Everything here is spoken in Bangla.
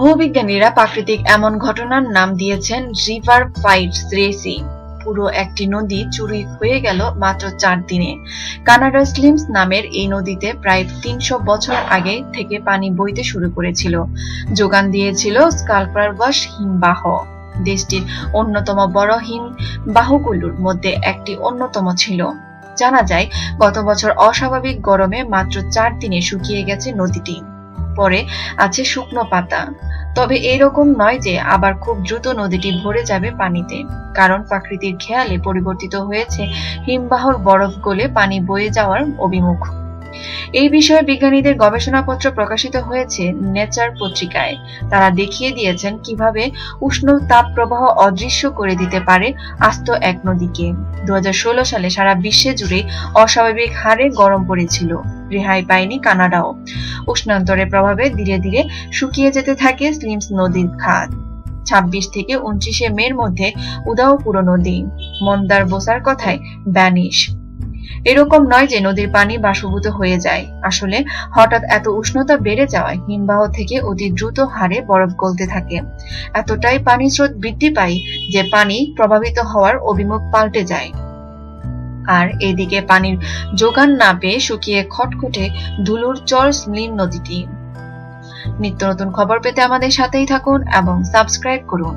ভূবিজ্ঞানীরা প্রাকৃতিক এমন ঘটনার নাম দিয়েছেন রিভার ফাইটস রেসি। পুরো একটি নদী চুরি হয়ে গেল মাত্র ৪ দিনে। কানাডার স্লিমস নামের এই নদীতে প্রায় ৩০০ বছর আগে থেকে পানি বইতে শুরু করেছিল। যোগান দিয়েছিল স্কালক্রাবাস হিমবাহ। দেশটির অন্যতম বড় হিমবাহগুলোর মধ্যে একটি অন্যতম ছিল। জানা যায় গত বছর অস্বাভাবিক গরমে মাত্র ৪ দিনে শুকিয়ে গেছে নদীটি। পরে আছে শুকনো পাতা। তবে এরকম নয় যে আবার খুব দ্রুত নদীটি ভরে যাবে পানিতে, কারণ প্রকৃতির খেয়ালে পরিবর্তিত হয়েছে হিমবাহর বরফ গলে পানি বয়ে যাওয়ার অভিমুখ। এই বিষয়ে বিজ্ঞানীদের গবেষণাপত্র প্রকাশিত হয়েছে নেচার পত্রিকায়। তারা দেখিয়ে দিয়েছেন কিভাবে উষ্ণ তাপ প্রবাহ অদৃশ্য করে দিতে পারে আস্ত এক নদীকে। 2016 সালে সারা বিশ্বে জুড়ে অস্বাভাবিক হারে গরম পড়েছিল। রেহাই পায়নি কানাডাও। উষ্ণান্তরের প্রভাবে ধীরে ধীরে শুকিয়ে যেতে থাকে স্লিমস নদীর খাত। 26 থেকে 29 মের মধ্যে উদাও পুরো নদী। মন্দার বোসার কথায় ব্যানিশ। এরকম নয় যে নদীর পানি বাষ্পীভূত হয়ে যায়। আসলে হঠাৎ এত উষ্ণতা বেড়ে যাওয়ায় হিমবাহ থেকে অতি দ্রুত হারে বরফ গলতে থাকে। এতটাই পানি স্রোত বৃদ্ধি পায় যে পানি প্রভাবিত হওয়ার অভিমুখ পাল্টে যায়। আর এদিকে পানির যোগান না পেয়ে শুকিয়ে খটখটে ধুলোর চর স্লিম নদীটি। নিত্য নতুন খবর পেতে আমাদের সাথেই থাকুন এবং সাবস্ক্রাইব করুন।